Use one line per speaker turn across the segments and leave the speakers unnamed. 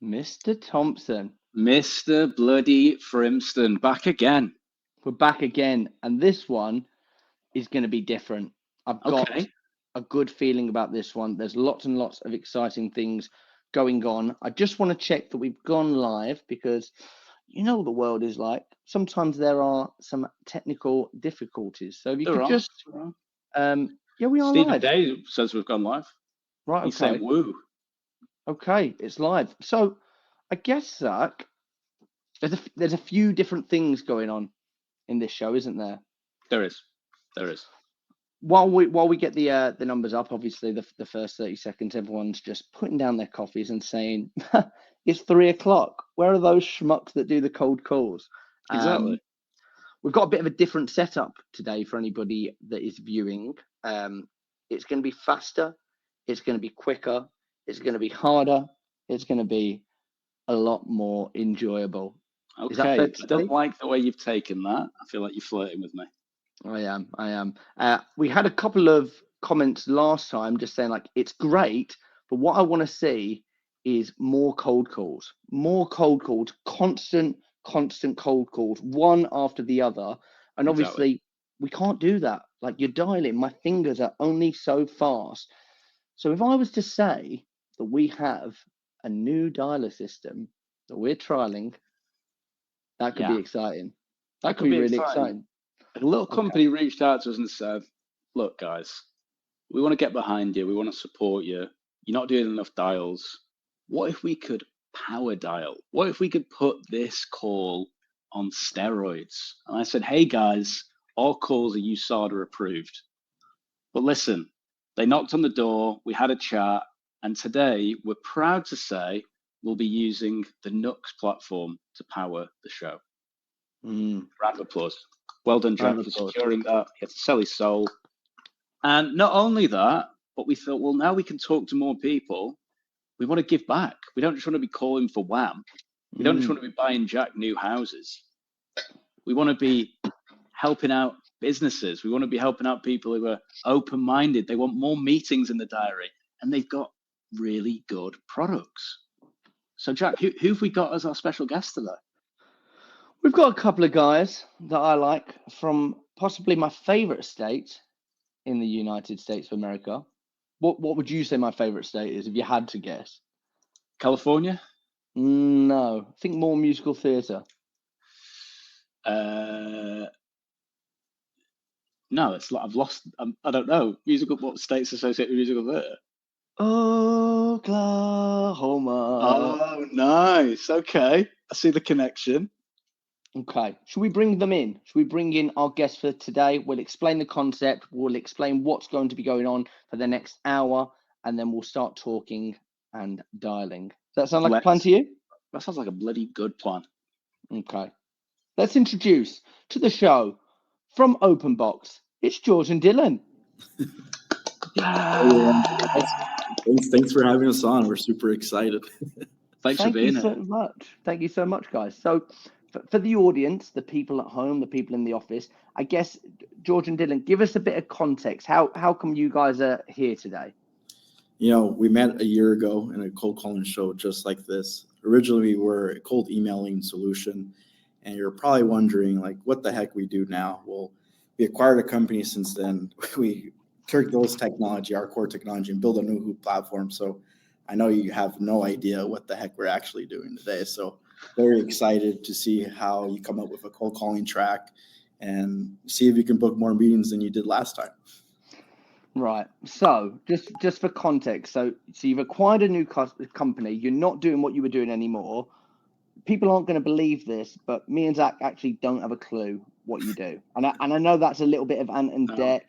Mr. Thompson.
Mr. Bloody Frimston, back again.
We're back again, and this one is going to be different. I've got a good feeling about this one. There's lots and lots of exciting things going on. I just want to check that we've gone live because you know what the world is like. Sometimes there are some technical difficulties. So if you could just... yeah, we are
Stephen
live.
Day says we've gone live.
Right,
He's saying woo.
Okay, it's live. So I guess, Zach, there's a few different things going on in this show, isn't there?
There is.
While we get the numbers up, obviously the first 30 seconds, everyone's just putting down their coffees and saying, it's 3:00. Where are those schmucks that do the cold calls?
Exactly.
We've got a bit of a different setup today for anybody that is viewing. It's going to be faster. It's going to be quicker. It's going to be harder. It's going to be a lot more enjoyable.
Okay, I don't like the way you've taken that. I feel like you're flirting with me.
I am. We had a couple of comments last time just saying, like, it's great, but what I want to see is more cold calls, constant cold calls, one after the other. And obviously, we can't do that. Like, you're dialing, my fingers are only so fast. So if I was to say that we have a new dialer system that we're trialing, that could be exciting. That could be really exciting.
A little company reached out to us and said, look, guys, we want to get behind you. We want to support you. You're not doing enough dials. What if we could power dial? What if we could put this call on steroids? And I said, hey, guys, all calls are USADA approved. But listen, they knocked on the door. We had a chat. And today we're proud to say we'll be using the Nux platform to power the show. Round of applause. Well done, Jack, for securing that. He had to sell his soul. And not only that, but we thought, well, now we can talk to more people. We want to give back. We don't just want to be calling for wham. We don't just want to be buying Jack new houses. We want to be helping out businesses. We want to be helping out people who are open-minded. They want more meetings in the diary. And they've got really good products. So, Jack, who have we got as our special guest today?
We've got a couple of guys that I like from possibly my favorite state in the United States of America. What would you say my favorite state is if you had to guess?
California?
No, I think more musical theatre.
No, it's like I've lost. I don't know. What states associated with musical theatre?
Oklahoma.
Oh, nice. Okay, I see the connection.
Okay, should we bring them in? Should we bring in our guest for today? We'll explain the concept. We'll explain what's going to be going on for the next hour, and then we'll start talking and dialing. Does that sound like a plan to you?
That sounds like a bloody good plan.
Okay. Let's introduce to the show from OpnBx. It's George and Dylan.
Thanks for having us on. We're super excited.
Thanks for being here.
Thank you so much, guys. So for the audience, the people at home, the people in the office, I guess, George and Dylan, give us a bit of context. How come you guys are here today?
You know, we met a year ago in a cold calling show just like this. Originally, we were a cold emailing solution, and you're probably wondering, like, what the heck we do now? Well, we acquired a company since then. We took those technology, our core technology, and build a new platform. So I know you have no idea what the heck we're actually doing today. So very excited to see how you come up with a cold calling track and see if you can book more meetings than you did last time.
Right. So just for context, so you've acquired a new company. You're not doing what you were doing anymore. People aren't going to believe this, but me and Zach actually don't have a clue what you do. And I know that's a little bit of Ant and Dec.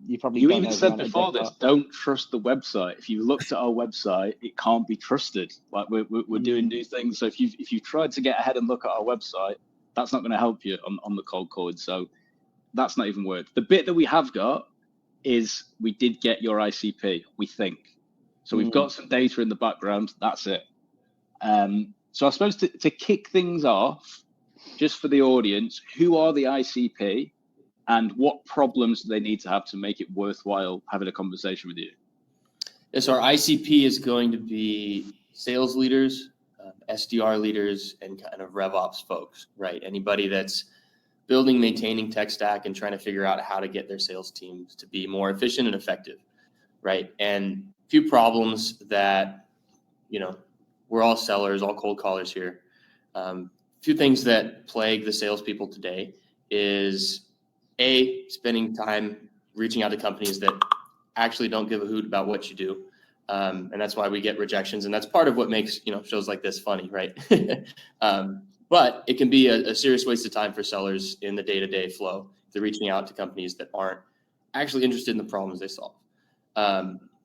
You probably don't
even
know
said before this, don't trust the website. If you looked at our website, it can't be trusted. Like we're doing new things. So if you've tried to get ahead and look at our website, that's not going to help you on the cold calling. So that's not even worth. The bit that we have got is we did get your ICP, we think. So we've got some data in the background. That's it. So I suppose to kick things off, just for the audience, who are the ICP and what problems do they need to have to make it worthwhile having a conversation with you?
Yes, our ICP is going to be sales leaders, SDR leaders and kind of RevOps folks, right? Anybody that's building, maintaining tech stack and trying to figure out how to get their sales teams to be more efficient and effective, right? And a few problems that, we're all sellers, all cold callers here. Few things that plague the salespeople today is spending time reaching out to companies that actually don't give a hoot about what you do. And that's why we get rejections. And that's part of what makes, shows like this funny, right? But it can be a serious waste of time for sellers in the day-to-day flow. They're reaching out to companies that aren't actually interested in the problems they solve.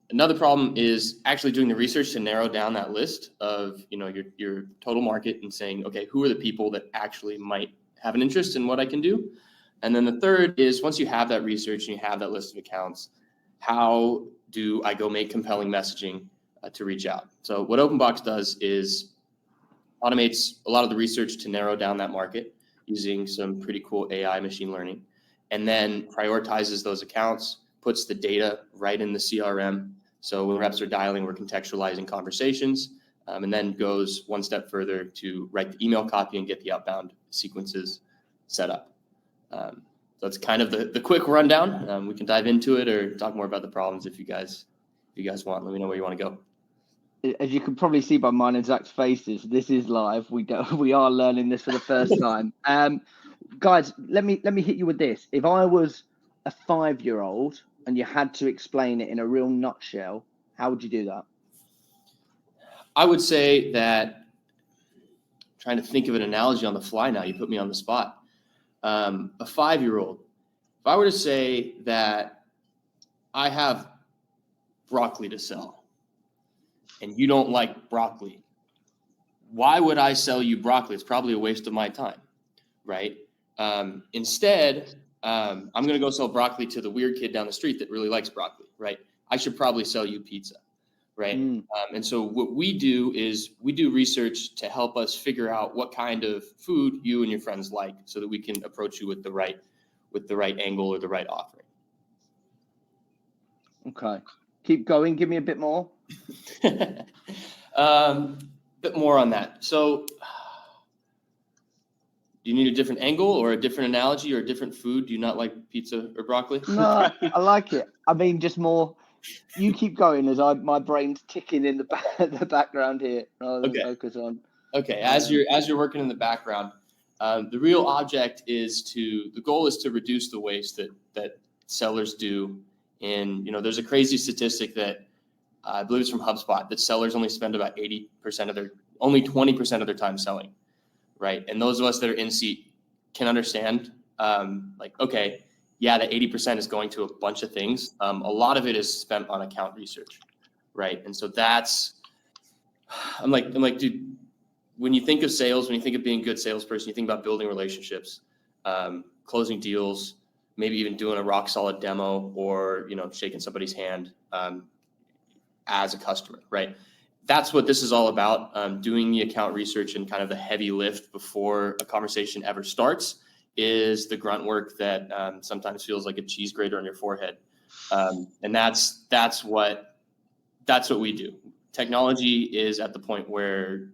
Another problem is actually doing the research to narrow down that list of, your total market and saying, okay, who are the people that actually might have an interest in what I can do? And then the third is once you have that research and you have that list of accounts, how do I go make compelling messaging to reach out? So what OpnBx does is automates a lot of the research to narrow down that market using some pretty cool AI machine learning, and then prioritizes those accounts, puts the data right in the CRM. So when reps are dialing, we're contextualizing conversations, and then goes one step further to write the email copy and get the outbound sequences set up. So that's kind of the quick rundown. We can dive into it or talk more about the problems if you guys want. Let me know where you want to go.
As you can probably see by mine and Zach's faces, this is live. We are learning this for the first time. Guys, let me hit you with this. If I was a 5-year-old and you had to explain it in a real nutshell, how would you do that?
I would say that, trying to think of an analogy on the fly now, you put me on the spot. A 5-year-old, if I were to say that I have broccoli to sell and you don't like broccoli, why would I sell you broccoli? It's probably a waste of my time, right? Instead, I'm going to go sell broccoli to the weird kid down the street that really likes broccoli, right? I should probably sell you pizza, right? And so what we do is we do research to help us figure out what kind of food you and your friends like so that we can approach you with the right angle or the right offering.
Okay. Keep going. Give me a bit more.
Bit more on that. So do you need a different angle or a different analogy or a different food? Do you not like pizza or broccoli?
No, I like it. I mean, just more. You keep going as my brain's ticking in the background here rather than focus on.
Okay, as you're working in the background, the real object is the goal is to reduce the waste that sellers do. And there's a crazy statistic that I believe it's from HubSpot that sellers only spend about 20% of their time selling, right? And those of us that are in seat can understand, okay, yeah, that 80% is going to a bunch of things. A lot of it is spent on account research, right? And so I'm like, dude, when you think of sales, when you think of being a good salesperson, you think about building relationships, closing deals, maybe even doing a rock solid demo or, shaking somebody's hand as a customer, right? That's what this is all about. Doing the account research and kind of the heavy lift before a conversation ever starts is the grunt work that sometimes feels like a cheese grater on your forehead. And that's what we do. Technology is at the point where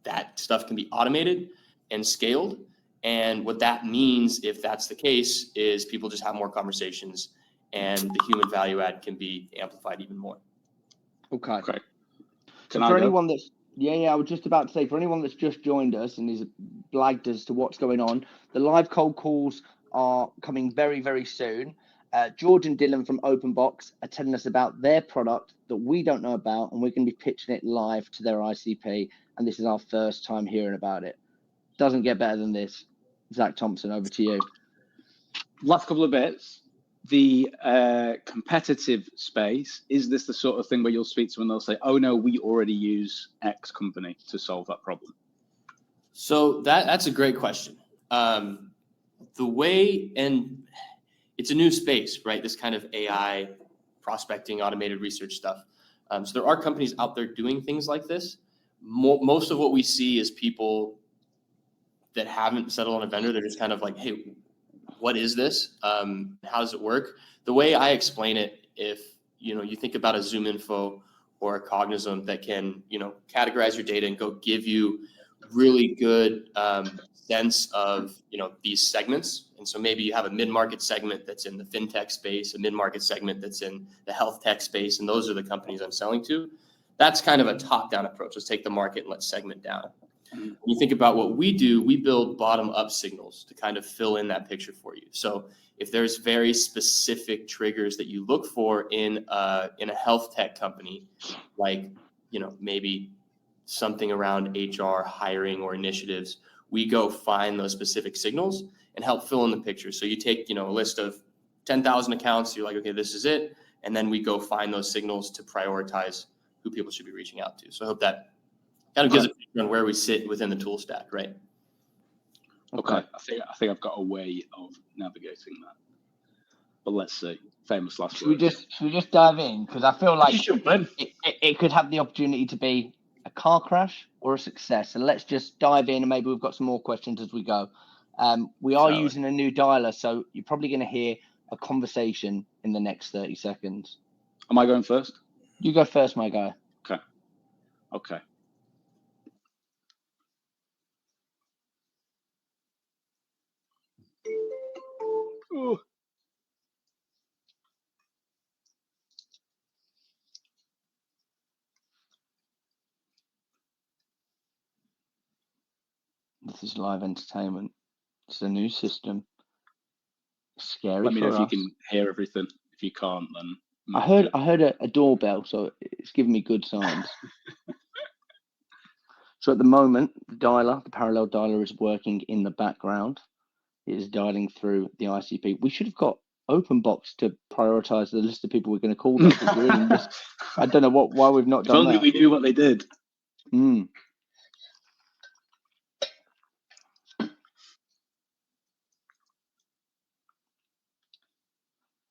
that stuff can be automated and scaled. And what that means, if that's the case, is people just have more conversations and the human value add can be amplified even more.
Okay.
So
for anyone that's, I was just about to say, for anyone that's just joined us and is blagged as to what's going on, the live cold calls are coming very, very soon. George and Dylan from OpnBx are telling us about their product that we don't know about, and we're going to be pitching it live to their ICP. And this is our first time hearing about it. Doesn't get better than this. Zach Thompson, over to you.
Last couple of bits. The competitive space, is this the sort of thing where you'll speak to and they'll say, oh no, we already use X company to solve that problem?
So that's a great question. And it's a new space, right? This kind of AI prospecting, automated research stuff. So there are companies out there doing things like this. Most of what we see is people that haven't settled on a vendor. They're just kind of like, hey, what is this? How does it work? The way I explain it, if you think about a ZoomInfo or a Cognizant that can, categorize your data and go give you really good sense of, these segments. And so maybe you have a mid-market segment that's in the fintech space, a mid-market segment that's in the health tech space, and those are the companies I'm selling to. That's kind of a top-down approach. Let's take the market and let's segment down. When you think about what we do, we build bottom-up signals to kind of fill in that picture for you. So if there's very specific triggers that you look for in a health tech company, like, maybe something around HR, hiring, or initiatives, we go find those specific signals and help fill in the picture. So you take, a list of 10,000 accounts, you're like, okay, this is it. And then we go find those signals to prioritize who people should be reaching out to. So I hope that kind of gives a picture on where we sit within the tool stack, right?
Okay. I think I've got a way of navigating that. But let's see. Famous last words.
Should we just dive in? Because I feel like it could have the opportunity to be a car crash or a success. So let's just dive in, and maybe we've got some more questions as we go. We are using a new dialer, so you're probably going to hear a conversation in the next 30 seconds.
Am I going first?
You go first, my guy.
Okay. Ooh.
This is live entertainment. It's a new system. Scary.
Let me know
for
if you
us.
can hear everything. If you can't, then
I heard a doorbell, so it's giving me good signs. So at the moment, the parallel dialer is working in the background. It is dialing through the ICP. We should have got OpnBx to prioritize the list of people we're going to call. I don't know why we've not done that.
If only we knew what they did.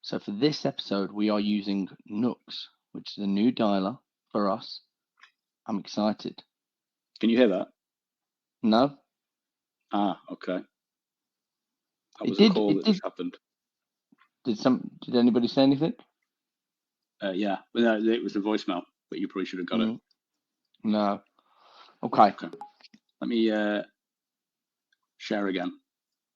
So for this episode, we are using Nooks, which is a new dialer for us. I'm excited.
Can you hear that?
No.
Okay. That was a call that just happened.
Did anybody say anything?
Yeah, no, it was a voicemail, but you probably should have got it.
No. Okay.
Let me share again.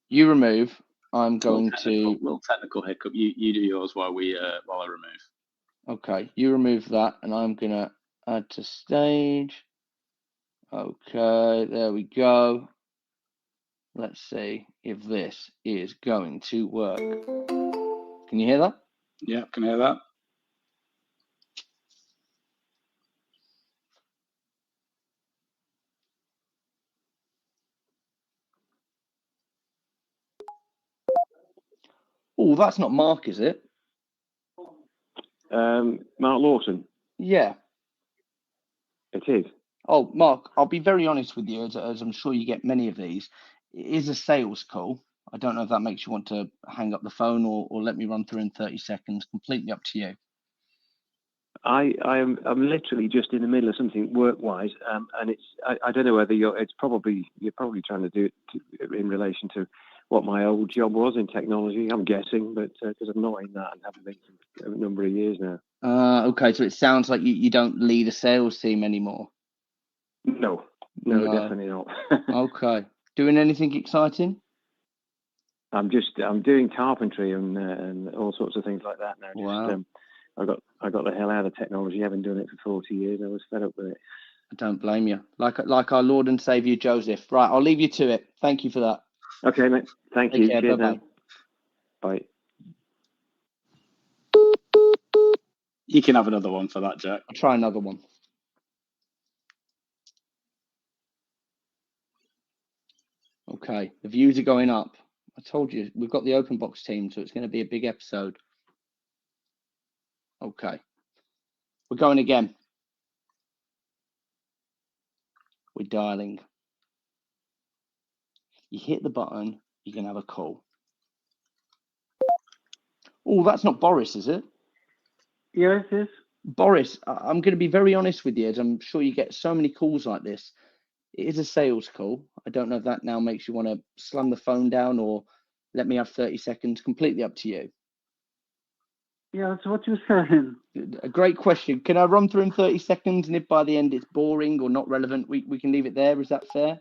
You remove. I'm going
little technical hiccup. You do yours while I remove.
Okay, you remove that, and I'm gonna add to stage. Okay, there we go. Let's see if this is going to work. Can you hear that?
Yeah, can I hear that?
Oh, that's not Mark, is it?
Mark Lawson.
Yeah.
It is.
Oh, Mark, I'll be very honest with you, as I'm sure you get many of these. It is a sales call. I don't know if that makes you want to hang up the phone or let me run through in 30 seconds. Completely up to you.
I'm literally just in the middle of something work-wise, and I don't know whether you're probably trying to do it in relation to what my old job was in technology. I'm guessing, but because I'm not in that and haven't been for a number of years now.
Okay, so it sounds like you don't lead a sales team anymore.
No, definitely not.
Okay, doing anything exciting?
I'm doing carpentry and all sorts of things like that now.
Wow.
I got the hell out of technology. I haven't done it for 40 years. I was fed up with it.
I don't blame you. Like our Lord and Savior Joseph. Right, I'll leave you to it. Thank you for that.
Okay, mate. Thank you.
Care.
Cheers,
Bye-bye.
Bye.
You can have another one for that, Jack.
I'll try another one. Okay, the views are going up. I told you, we've got the OpnBx team, so it's going to be a big episode. Okay. We're going again. We're dialing. You hit the button, you can have a call. Oh, that's not Boris, is it?
Yeah, it is.
Boris, I'm going to be very honest with you, as I'm sure you get so many calls like this. It is a sales call. I don't know if that now makes you want to slam the phone down or let me have 30 seconds. Completely up to you.
Yeah, that's what you're saying.
A great question. Can I run through in 30 seconds? And if by the end it's boring or not relevant, we can leave it there. Is that fair?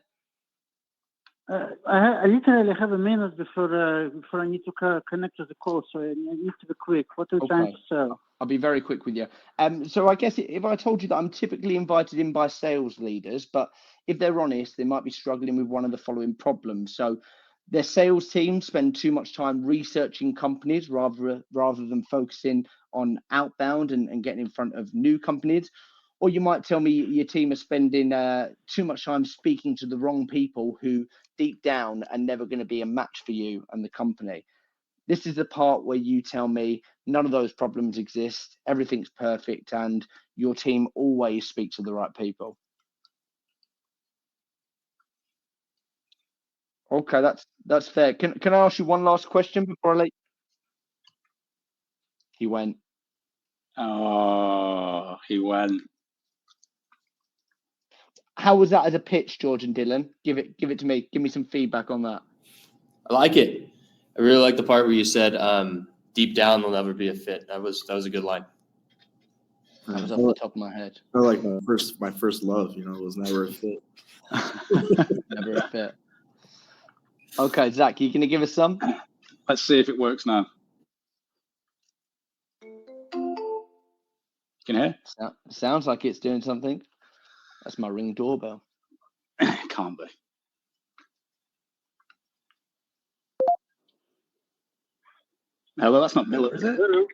I literally have a minute before I need to connect to the call, so I need to be quick. What are you trying to sell?
I'll be very quick with you. So I guess if I told you that I'm typically invited in by sales leaders, but if they're honest, they might be struggling with one of the following problems. So their sales team spend too much time researching companies rather than focusing on outbound and getting in front of new companies. Or you might tell me your team is spending too much time speaking to the wrong people who deep down are never going to be a match for you and the company. This is the part where you tell me none of those problems exist, everything's perfect, and your team always speaks to the right people. Okay, that's fair. Can I ask you one last question before I let you? He went.
Oh, he went.
How was that as a pitch, George and Dylan? Give it to me. Give me some feedback on that.
I like it. I really like the part where you said, deep down, they'll never be a fit. That was a good line.
That was off the top of my head.
I like my first love, was never a fit.
Never a fit. Okay, Zach, you gonna give us some?
Let's see if it works now. Can you hear?
Sounds like it's doing something. That's my Ring doorbell.
Can't be. Hello, that's not Miller, is it?
Hello.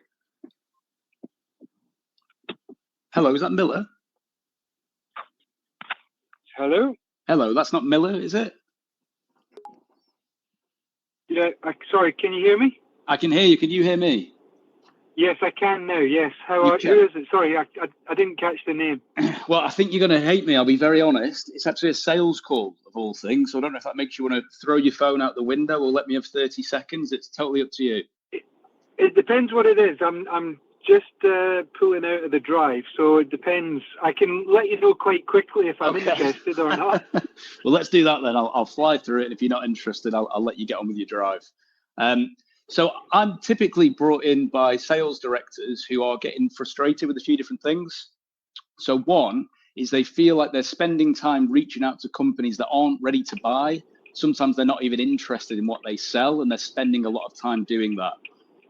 Hello, is that Miller?
Hello?
Hello, that's not Miller, is it?
Yeah, sorry, can you hear me?
I can hear you. Can you hear me?
Yes, I can now, yes. Who is it? Sorry, I didn't catch the name.
Well, I think you're going to hate me. I'll be very honest. It's actually a sales call of all things. So I don't know if that makes you want to throw your phone out the window or let me have 30 seconds. It's totally up to you.
It depends what it is. I'm just pulling out of the drive, so it depends. I can let you know quite quickly if I'm interested or not.
Well, let's do that then. I'll fly through it. And if you're not interested, I'll let you get on with your drive. So I'm typically brought in by sales directors who are getting frustrated with a few different things. So one is they feel like they're spending time reaching out to companies that aren't ready to buy. Sometimes they're not even interested in what they sell, and they're spending a lot of time doing that.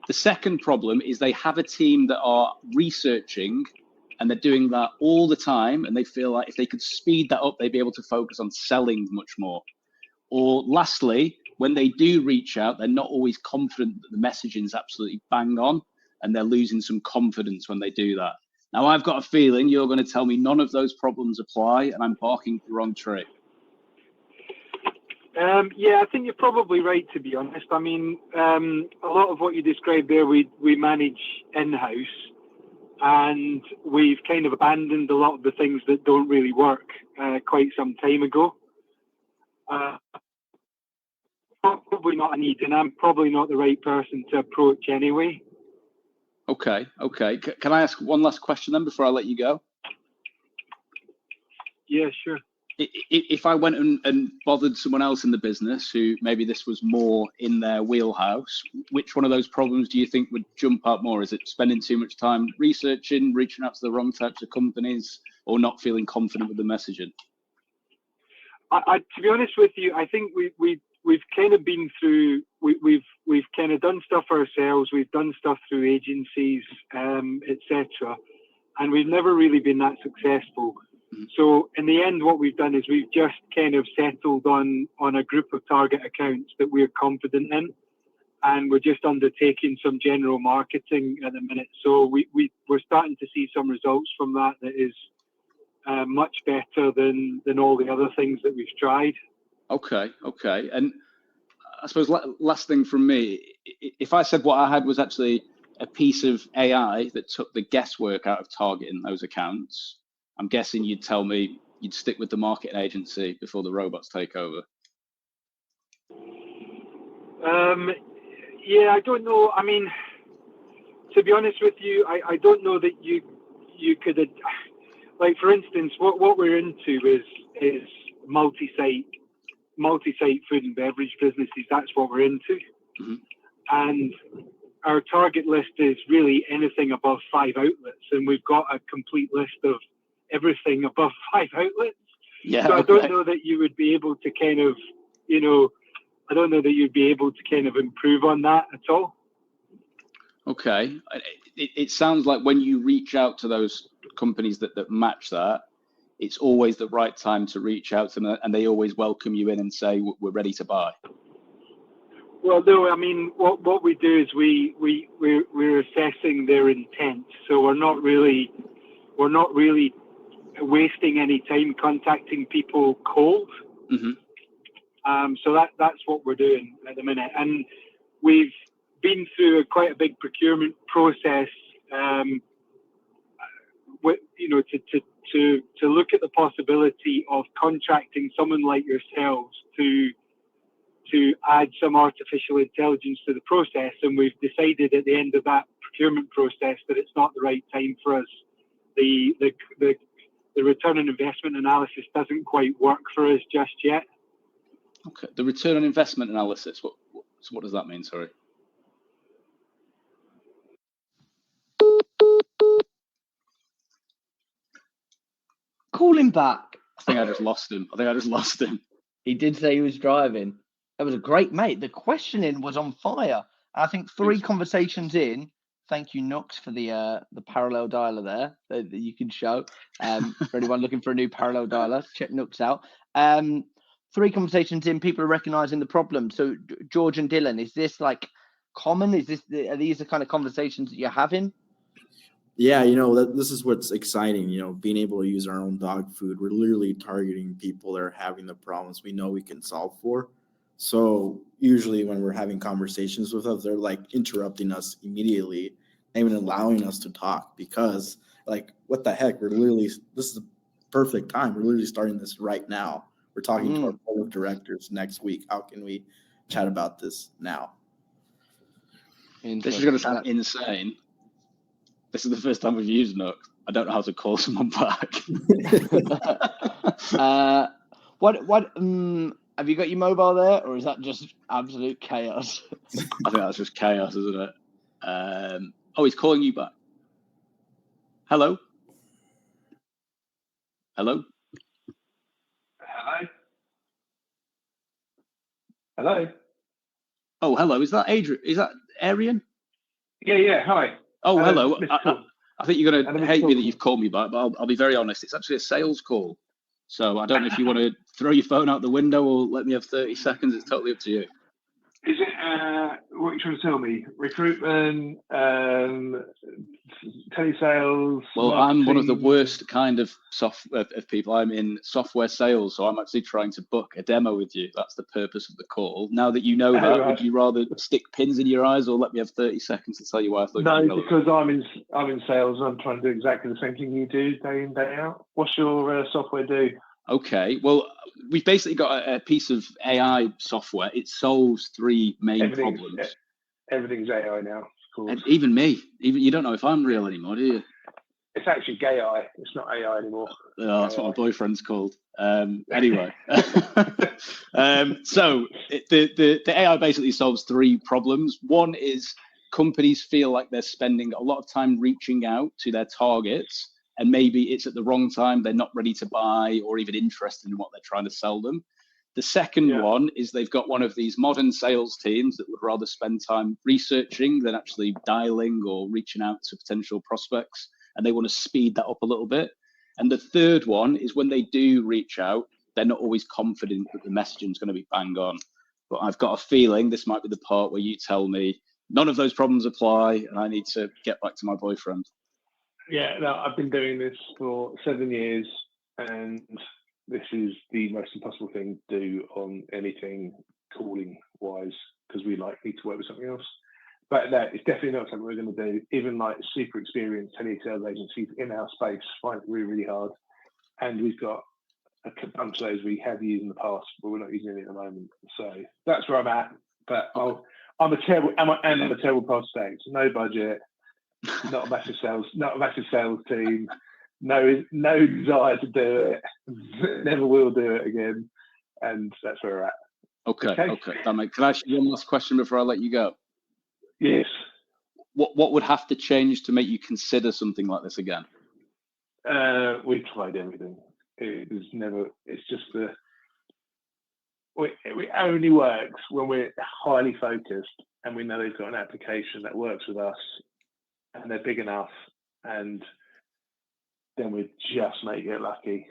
The second problem is they have a team that are researching, and they're doing that all the time, and they feel like if they could speed that up, they'd be able to focus on selling much more. Or lastly, when they do reach out, they're not always confident that the messaging is absolutely bang on, and they're losing some confidence when they do that. Now, I've got a feeling you're going to tell me none of those problems apply, and I'm barking the wrong tree.
Yeah, I think you're probably right, to be honest. I mean, a lot of what you described there, we manage in-house, and we've kind of abandoned a lot of the things that don't really work quite some time ago. Probably not a need, and I'm probably not the right person to approach anyway.
Okay. Can I ask one last question then before I let you go?
Yeah, sure.
If I went and bothered someone else in the business who maybe this was more in their wheelhouse, which one of those problems do you think would jump out more? Is it spending too much time researching, reaching out to the wrong types of companies, or not feeling confident with the messaging?
To be honest with you, I think we've kind of been through. We've kind of done stuff ourselves. We've done stuff through agencies, etc., and we've never really been that successful. So in the end, what we've done is we've just kind of settled on a group of target accounts that we're confident in, and we're just undertaking some general marketing at the minute. So we're starting to see some results from that is much better than all the other things that we've tried. Okay.
And I suppose last thing from me, if I said what I had was actually a piece of AI that took the guesswork out of targeting those accounts, I'm guessing you'd tell me you'd stick with the marketing agency before the robots take over.
Yeah, I don't know. I mean, to be honest with you, I don't know that you could, like, for instance, what we're into is multi-site food and beverage businesses. That's what we're into. Mm-hmm. And our target list is really anything above 5 outlets, and we've got a complete list of everything above 5 outlets.
Yeah.
So I
Okay.
don't know that you would be able to kind of, I don't know that you'd be able to kind of improve on that at all.
Okay. It sounds like when you reach out to those companies that match that, it's always the right time to reach out to them, and they always welcome you in and say, we're ready to buy.
Well, no, I mean, what we do is we're assessing their intent. So we're not really wasting any time contacting people cold.
Mm-hmm.
So that's what we're doing at the minute, and we've been through quite a big procurement process. To look at the possibility of contracting someone like yourselves to add some artificial intelligence to the process, and we've decided at the end of that procurement process that it's not the right time for us. The return on investment analysis doesn't quite work for us just yet.
Okay. The return on investment analysis. What does that mean? Sorry.
Call him back.
I think I just lost him.
He did say he was driving. That was a great mate. The questioning was on fire. I think 3 conversations in. Thank you, Nux, for the parallel dialer there that you can show. For anyone looking for a new parallel dialer, check Nux out. 3 conversations in, people are recognizing the problem. So, George and Dylan, is this like common? Are these the kind of conversations that you're having?
Yeah, this is what's exciting, being able to use our own dog food. We're literally targeting people that are having the problems we know we can solve for. So usually when we're having conversations with us, they're like interrupting us immediately, not even allowing us to talk, because like, what the heck? This is the perfect time. We're literally starting this right now. We're talking to our board of directors next week. How can we chat about this now?
This is going to sound insane. This is the first time we've used Nook. I don't know how to call someone back.
What? Have you got your mobile there, or is that just absolute chaos?
I think that's just chaos, isn't it? He's calling you back. Hello?
Hello? Hello?
Oh, hello. Is that Adrian? Is that Arian?
Yeah. Hi.
Oh, hello. I think you're going to hate me that you've called me back, but I'll be very honest. It's actually a sales call. So I don't know if you want to throw your phone out the window or let me have 30 seconds. It's totally up to you.
Is it, what are you trying to tell me? Recruitment, telesales?
Well,
marketing?
I'm one of the worst kind of people. I'm in software sales, so I'm actually trying to book a demo with you. That's the purpose of the call. Now that you know that,
right.
Would you rather stick pins in your eyes or let me have 30 seconds to tell you why I thought
No, because I'm in sales and I'm trying to do exactly the same thing you do day in, day out. What's your software do?
Okay, well, we've basically got a piece of AI software. It solves 3 main problems.
Everything's AI now, of course.
And even you don't know if I'm real anymore, do you?
It's actually gay AI. It's not AI anymore.
Oh, that's what my boyfriend's called. Anyway, so the AI basically solves 3 problems. One is companies feel like they're spending a lot of time reaching out to their targets, and maybe it's at the wrong time. They're not ready to buy or even interested in what they're trying to sell them. The second one is they've got one of these modern sales teams that would rather spend time researching than actually dialing or reaching out to potential prospects, and they want to speed that up a little bit. And the third one is when they do reach out, they're not always confident that the messaging is going to be bang on. But I've got a feeling this might be the part where you tell me none of those problems apply and I need to get back to my boyfriend.
Yeah, no, I've been doing this for 7 years, and this is the most impossible thing to do on anything calling wise, because we need to work with something else. But no, it's definitely not something we're going to do. Even like super experienced telesales agencies in our space find it really, really hard. And we've got a bunch of those we have used in the past, but we're not using any at the moment. So that's where I'm at. But I'm a terrible prospect. No budget. Not a massive sales team. No desire to do it. Never will do it again. And that's where we're at.
Okay. Can I ask you one last question before I let you go?
Yes.
what would have to change to make you consider something like this again?
We've tried everything. It's just it only works when we're highly focused and we know they've got an application that works with us and they're big enough, and then we just make it lucky.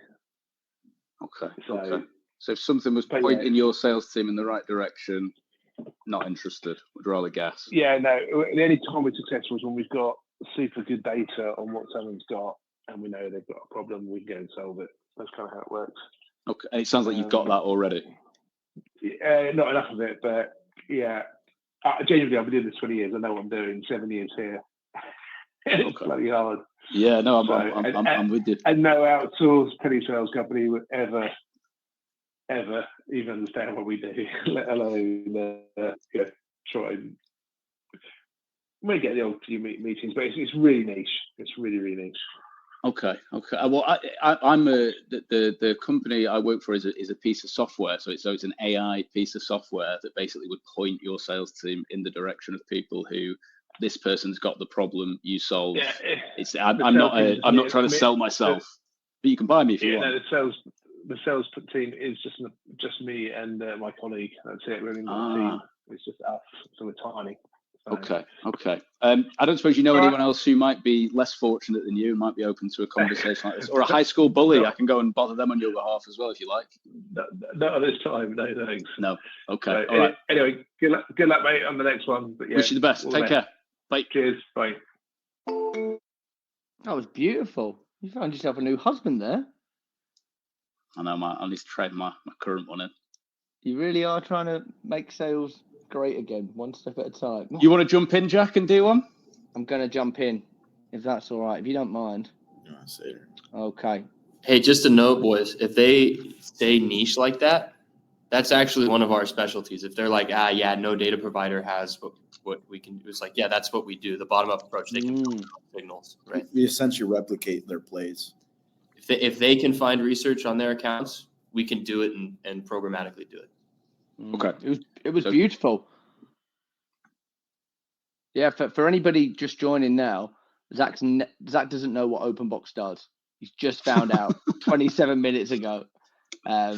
Okay.
So,
okay. So if something was
but
pointing your sales team in the right direction, not interested, would rather guess.
Yeah, no. The only time we're successful is when we've got super good data on what someone's got and we know they've got a problem, we can go and solve it. That's kind of how it works.
Okay. And it sounds like you've got that already.
Not enough of it, but yeah. Genuinely, I've been doing this 20 years. I know what I'm doing. 7 years here. It's bloody hard.
Yeah, no, I'm with you.
And no outsourced telesales company would ever even understand what we do, let alone try and we get the old few meetings, but it's really niche. It's really, really niche.
Okay. Well, I'm the company I work for is a piece of software. So it's an AI piece of software that basically would point your sales team in the direction of people who this person's got the problem you solve. Yeah, I'm not trying to sell myself, but you can buy me if you want.
The sales team is just me and my colleague. That's it. We're in the team. It's just us, so we're tiny. So.
Okay. I don't suppose you know anyone else who might be less fortunate than you, might be open to a conversation like this, or a high school bully. No. I can go and bother them on your behalf as well if you like.
Not at this time. No, thanks.
No. Okay.
So,
all right.
Anyway, good luck, mate, on the next one. But yeah,
wish you the best. Take care. Bye.
Cheers. Bye.
That was beautiful. You found yourself a new husband there.
I know. I need to trade my current one in.
You really are trying to make sales great again, one step at a time.
You want to jump in, Jack, and do one?
I'm going to jump in, if that's all right, if you don't mind.
You want to say it?
Okay.
Hey, just a note, boys. If they stay niche like that, that's actually one of our specialties. If they're like, no data provider has what we can do. It's like, yeah, that's what we do. The bottom-up approach. They can signals, right?
We essentially replicate their plays.
If they can find research on their accounts, we can do it and programmatically do it.
Okay.
It was beautiful. Yeah, for anybody just joining now, Zach doesn't know what OpnBx does. He's just found out 27 minutes ago. I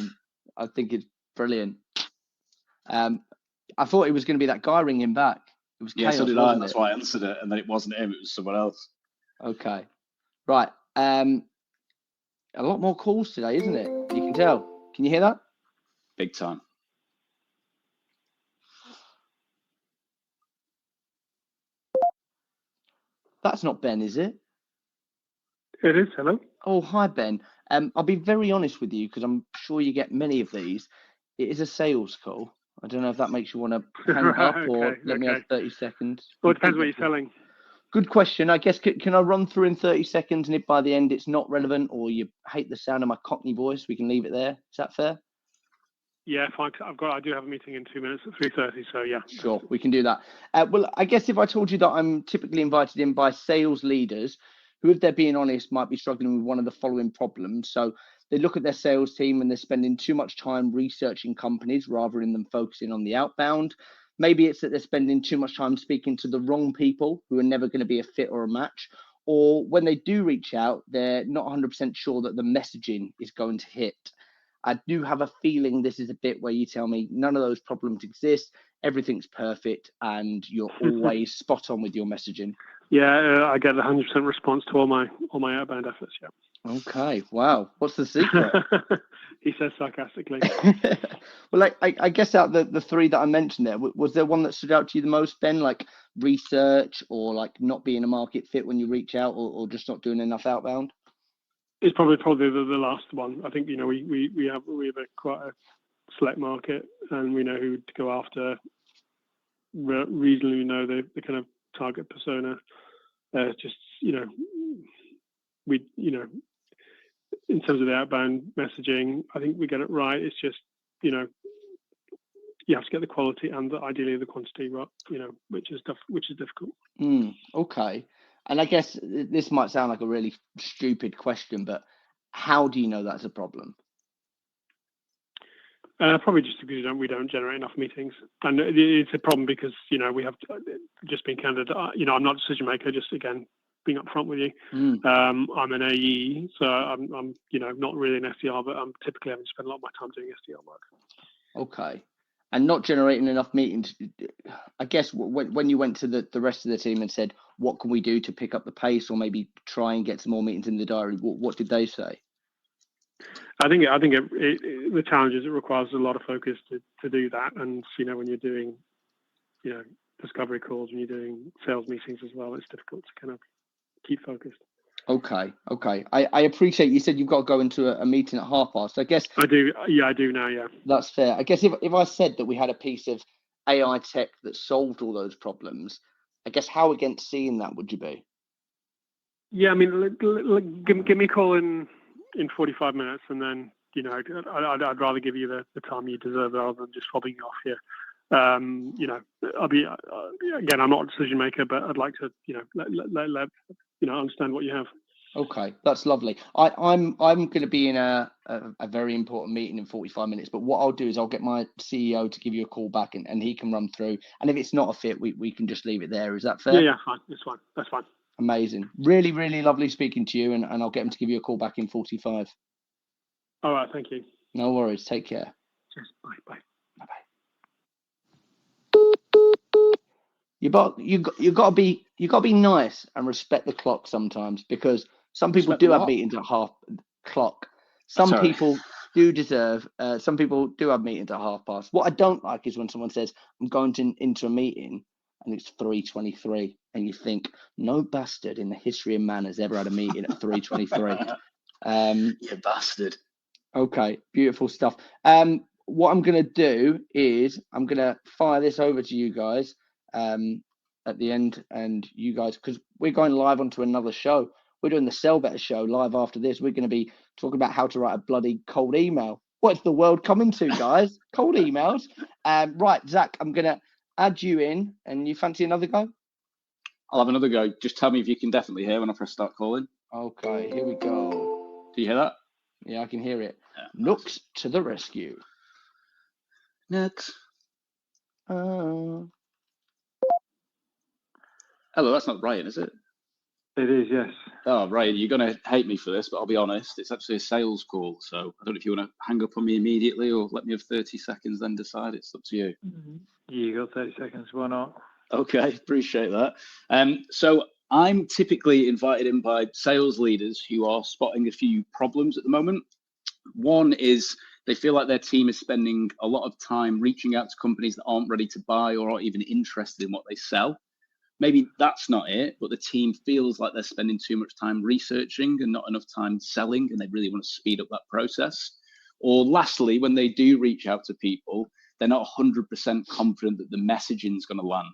think it's brilliant. I thought it was going to be that guy ringing back. It was chaos,
so did
wasn't
I. That's why I answered it, and then it wasn't him. It was someone else.
Okay. Right. A lot more calls today, isn't it? You can tell. Can you hear that?
Big time.
That's not Ben, is it?
It is. Hello.
Oh, hi, Ben. I'll be very honest with you because I'm sure you get many of these. It is a sales call. I don't know if that makes you want to hang up or let me have 30 seconds.
Well, it depends what you're selling.
Good question. I guess, can I run through in 30 seconds and if by the end it's not relevant or you hate the sound of my Cockney voice, we can leave it there. Is that fair?
Yeah, fine. I do have a meeting in 2 minutes at 3:30, so yeah.
Sure, we can do that. Well, I guess if I told you that I'm typically invited in by sales leaders who, if they're being honest, might be struggling with one of the following problems. So they look at their sales team and they're spending too much time researching companies rather than them focusing on the outbound. Maybe it's that they're spending too much time speaking to the wrong people who are never going to be a fit or a match. Or when they do reach out, they're not 100% sure that the messaging is going to hit. I do have a feeling this is a bit where you tell me none of those problems exist, everything's perfect, and you're always spot on with your messaging.
Yeah, I get a 100% response to all my outbound efforts. Yeah.
Okay. Wow. What's the secret?
He says sarcastically.
Well, I guess out the three that I mentioned there, was there one that stood out to you the most, Ben? Like research or like not being a market fit when you reach out or just not doing enough outbound?
It's probably the last one. I think we have quite a select market, and we know who to go after. Reasonably know the kind of target persona. Just we in terms of the outbound messaging, I think we get it right. It's just you have to get the quality and ideally the quantity right. Which is difficult.
Okay. And I guess this might sound like a really stupid question, but how do you know that's a problem?
Probably just because we don't generate enough meetings, and it's a problem because we have just being candid. I'm not a decision maker. Just again being upfront with you. I'm an AE, so I'm not really an SDR, but I'm typically having to spend a lot of my time doing SDR work.
Okay. And not generating enough meetings. I guess when you went to the rest of the team and said, what can we do to pick up the pace or maybe try and get some more meetings in the diary, what did they say?
I think the challenge is it requires a lot of focus to do that. And, when you're doing, discovery calls, when you're doing sales meetings as well, it's difficult to kind of keep focused.
Okay. I appreciate you said you've got to go into a meeting at past. I guess
I do. Yeah, I do now. Yeah,
that's fair. I guess if I said that we had a piece of AI tech that solved all those problems, I guess how against seeing that would you be?
Yeah, I mean, give me a call in 45 minutes, and then I'd rather give you the time you deserve rather than just fobbing you off here. I'll be again. I'm not a decision maker, but I'd like to let understand what you have.
Okay, that's lovely. I'm going to be in a very important meeting in 45 minutes, but what I'll do is I'll get my CEO to give you a call back and he can run through. And if it's not a fit, we can just leave it there. Is that fair?
Yeah, fine. It's fine. That's fine.
Amazing. Really, really lovely speaking to you, and I'll get him to give you a call back in 45.
All right, thank you.
No worries. Take care.
Cheers. Bye.
You got to be nice and respect the clock sometimes, because some people
Respect
do
the
have
what?
meetings at half clock. Some
Sorry.
people do deserve. Some people do have meetings at past. What I don't like is when someone says, "I'm going into a meeting," and it's 3:23, and you think, no bastard in the history of man has ever had a meeting at 3:23.
You bastard.
Okay, beautiful stuff. What I'm going to do is I'm going to fire this over to you guys at the end, and you guys, because we're going live onto another show. We're doing the Sell Better show live after this. We're going to be talking about how to write a bloody cold email. What's the world coming to, guys? Cold emails. Right, Zach, I'm going to add you in, and you fancy another go?
I'll have another go. Just tell me if you can definitely hear when I press start calling.
Okay, here we go.
Do you hear that?
Yeah, I can hear it.
Yeah,
Nooks to the rescue.
Nooks.
Uh,
Hello, that's not Ryan, is it?
It is, yes.
Oh, Ryan, you're going to hate me for this, but I'll be honest. It's actually a sales call. So I don't know if you want to hang up on me immediately or let me have 30 seconds, then decide. It's up to you.
You got 30 seconds. Why not?
Okay, appreciate that. So I'm typically invited in by sales leaders who are spotting a few problems at the moment. One is they feel like their team is spending a lot of time reaching out to companies that aren't ready to buy or aren't even interested in what they sell. Maybe that's not it, but the team feels like they're spending too much time researching and not enough time selling, and they really want to speed up that process. Or lastly, when they do reach out to people, they're not 100% confident that the messaging is going to land.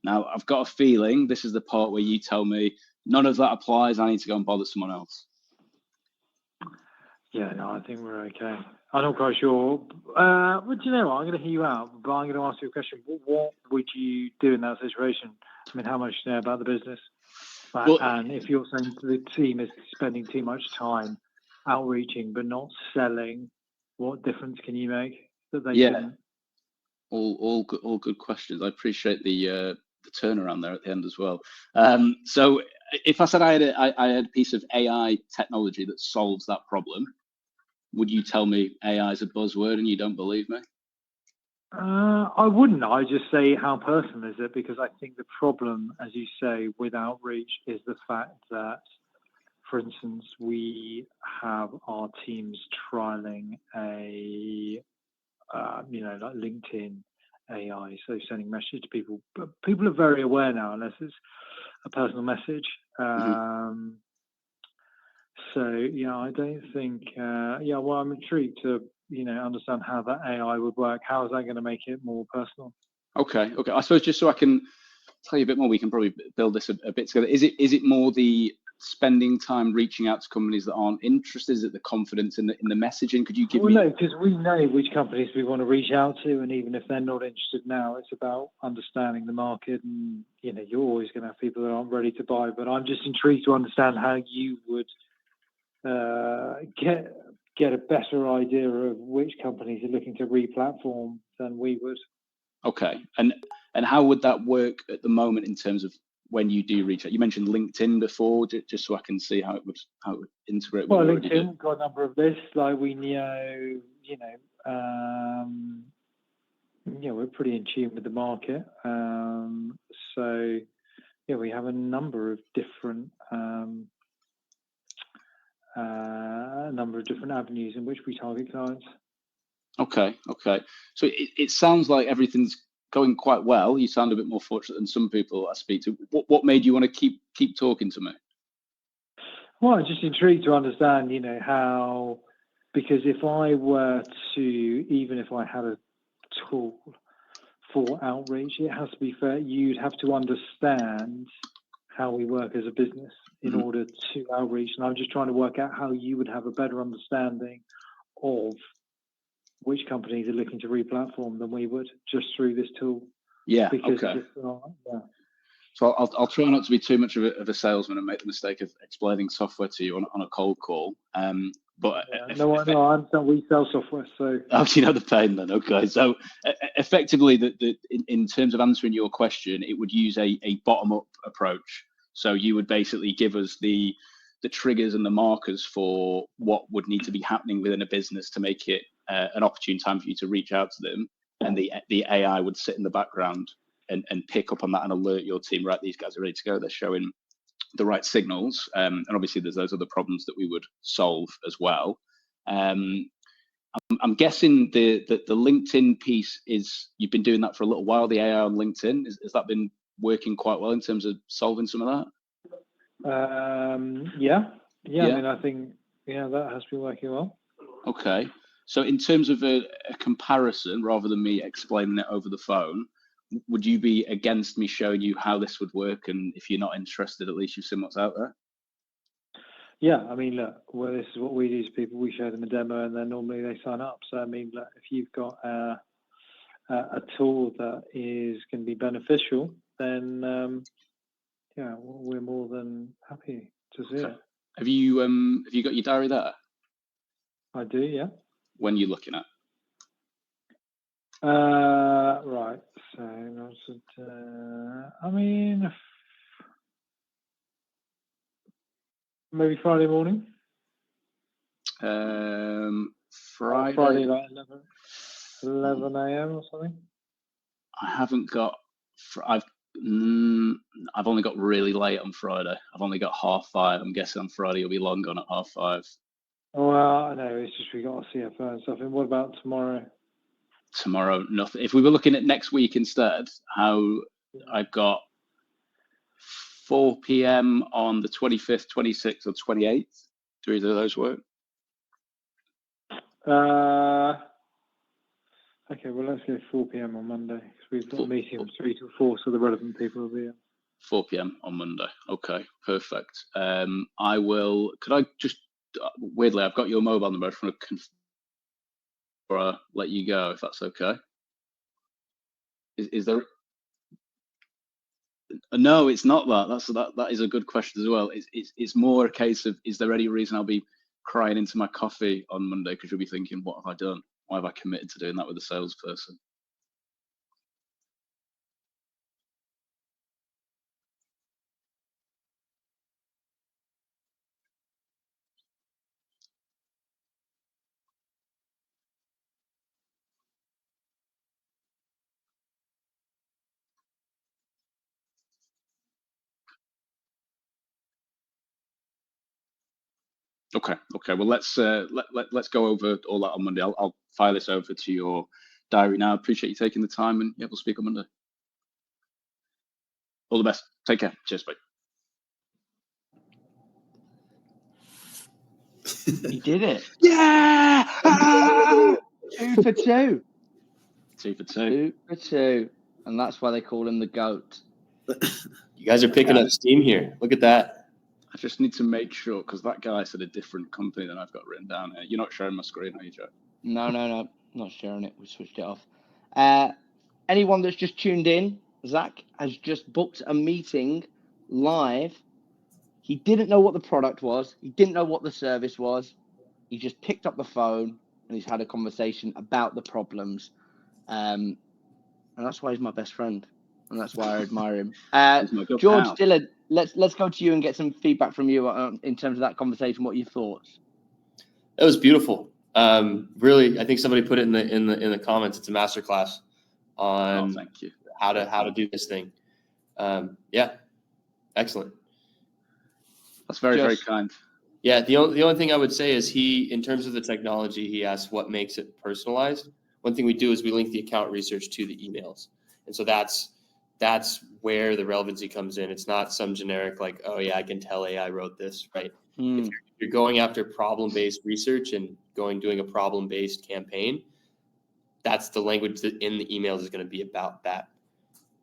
Now, I've got a feeling this is the part where you tell me none of that applies. I need to go and bother someone else.
Yeah, no, I think we're okay. I'm not quite sure. But you know what? I'm going to hear you out, but I'm going to ask you a question. What would you do in that situation? I mean, how much do you know about the business?
Well,
and if you're saying the team is spending too much time outreaching but not selling, what difference can you make that they shouldn't?
All good questions. I appreciate the turnaround there at the end as well. So if I said I had a piece of AI technology that solves that problem, would you tell me AI is a buzzword and you don't believe me?
I wouldn't. I just say how personal is it, because I think the problem, as you say, with outreach is the fact that, for instance, we have our teams trialing a like LinkedIn AI, so sending messages to people. But people are very aware now, unless it's a personal message. So yeah, I don't think. Well, I'm intrigued to understand how that AI would work. How is that going to make it more personal?
Okay. I suppose just so I can tell you a bit more, we can probably build this a bit together. Is it more the spending time reaching out to companies that aren't interested? Is it the confidence in the messaging? Could you give me?
No, because we know which companies we want to reach out to, and even if they're not interested now, it's about understanding the market. And you're always going to have people that aren't ready to buy. But I'm just intrigued to understand how you would
get a better idea of which companies are looking to re-platform than we would.
Okay, and how would that work at the moment in terms of when you do reach out? You mentioned LinkedIn before, just so I can see how it would integrate with
Well,
what you do.
LinkedIn, we've got a number of lists. Like we know, we're pretty in tune with the market. So yeah, we have a number of different avenues in which we target clients.
Okay. So it sounds like everything's going quite well. You sound a bit more fortunate than some people I speak to. What made you want to keep talking to me?
Well, I'm just intrigued to understand, how, because if I were to, even if I had a tool for outreach, it has to be fair. You'd have to understand how we work as a business in order to outreach. And I'm just trying to work out how you would have a better understanding of which companies are looking to re-platform than we would just through this tool.
Yeah.
Because
okay. So I'll try not to be too much of a salesman and make the mistake of explaining software to you on a cold call. But
we sell software, so
you know the pain then. Okay, so effectively, in terms of answering your question, it would use a bottom-up approach. So you would basically give us the triggers and the markers for what would need to be happening within a business to make it an opportune time for you to reach out to them, and the AI would sit in the background and pick up on that and alert your team. Right, these guys are ready to go. They're showing the right signals, and obviously there's those other problems that we would solve as well. I'm guessing the LinkedIn piece is, you've been doing that for a little while. The AI on LinkedIn, has that been working quite well in terms of solving some of
that? Yeah. I mean, I think that has been working well.
Okay, so in terms of a comparison, rather than me explaining it over the phone, would you be against me showing you how this would work? And if you're not interested, at least you've seen what's out there.
Yeah, I mean, look, well, this is what we do to people. We show them a demo, and then normally they sign up. So, I mean, look, if you've got a tool that is going to be beneficial, then we're more than happy to see it.
Have you got your diary there?
I do, yeah.
When are you looking at?
Right. So, I mean, maybe Friday morning.
Friday
like 11 a.m. or something.
I haven't got. I've only got really late on Friday. I've only got 5:30. I'm guessing on Friday you'll be long gone at 5:30.
Well, I know, it's just we got a CFO and stuff. And what about tomorrow?
Tomorrow, nothing. If we were looking at next week instead, I've got 4 p.m. on the 25th, 26th, or 28th. Do either of those work?
Okay, well, let's go 4 p.m. on Monday, because we've got a meeting from 3 to 4, so the relevant people will be in.
4 p.m. on Monday. Okay, perfect. I will. Could I just weirdly, I've got your mobile number. I just want to let you go, if that's okay. Is there? No, it's not that. That is a good question as well. It's more a case of, is there any reason I'll be crying into my coffee on Monday because you'll be thinking, what have I done? Why have I committed to doing that with a salesperson? Okay. Well, let's go over all that on Monday. I'll file this over to your diary now. Appreciate you taking the time, and yeah, we'll speak on Monday. All the best. Take care. Cheers, bye.
He did it.
Yeah.
2 for 2.
2 for 2.
2 for 2, and that's why they call him the GOAT.
You guys are picking up steam here. Look at that.
I just need to make sure, because that guy said a different company than I've got written down here. You're not sharing my screen, are you, Joe?
No, not sharing it. We switched it off. Anyone that's just tuned in, Zach has just booked a meeting live. He didn't know what the product was. He didn't know what the service was. He just picked up the phone and he's had a conversation about the problems. And that's why he's my best friend. And that's why I admire him. George, Dylan, let's go to you and get some feedback from you in terms of that conversation. What are your thoughts?
It was beautiful. Really, I think somebody put it in the comments. It's a masterclass on
thank you.
how to do this thing. Yeah, excellent.
That's very kind.
Yeah, the only thing I would say is in terms of the technology, he asked what makes it personalized. One thing we do is we link the account research to the emails, and so that's where the relevancy comes in. It's not some generic like, oh yeah, I can tell AI wrote this, right? If you're going after problem-based research and doing a problem-based campaign, that's the language that in the emails is going to be about that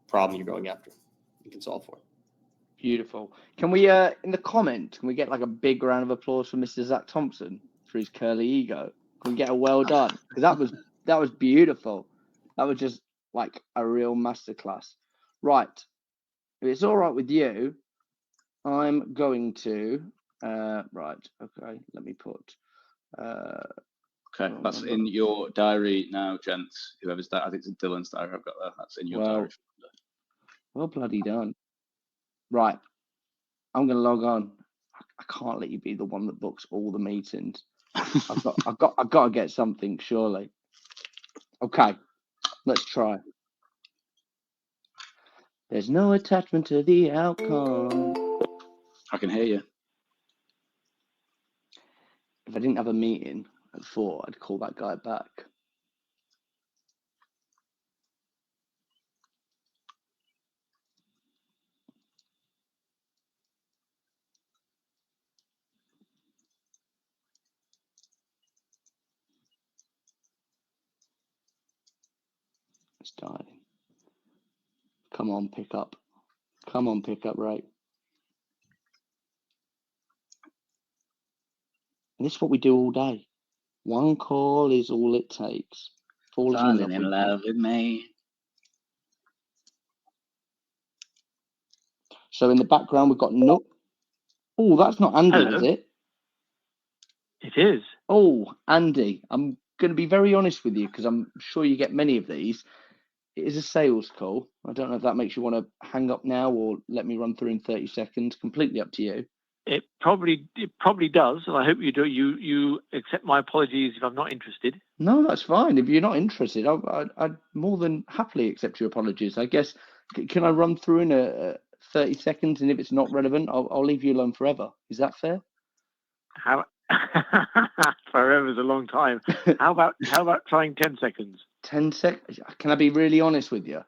problem you're going after. You can solve for.
Beautiful. Can we, in the comments, can we get like a big round of applause for Mr. Zach Thompson for his curly ego? Can we get a well done? Because that was beautiful. That was just like a real masterclass. Right. If it's all right with you, I'm going to. Right. Okay. Let me put.
Okay, that's in your diary now, gents. Whoever's that, I think it's Dylan's diary I've got there. That's in your diary.
Well, bloody done. Right. I'm going to log on. I can't let you be the one that books all the meetings. I've got to get something, surely. Okay, let's try. There's no attachment to the outcome.
I can hear you.
If I didn't have a meeting at 4, I'd call that guy back. It's dying. Come on, pick up. Come on, pick up, right? And this is what we do all day. One call is all it takes.
Falling in love with me.
So in the background, we've got no. Oh, that's not Andy,
Hello.
is it?
It is.
Oh, Andy, I'm going to be very honest with you because I'm sure you get many of these. It is a sales call. I don't know if that makes you want to hang up now or let me run through in 30 seconds. Completely up to you.
It probably does, and I hope you do. You accept my apologies if I'm not interested.
No, that's fine. If you're not interested, I'd more than happily accept your apologies. I guess, can I run through in 30 seconds? And if it's not relevant, I'll leave you alone forever. Is that fair?
How forever's a long time. How about trying 10 seconds?
10 seconds. Can I be really honest with you?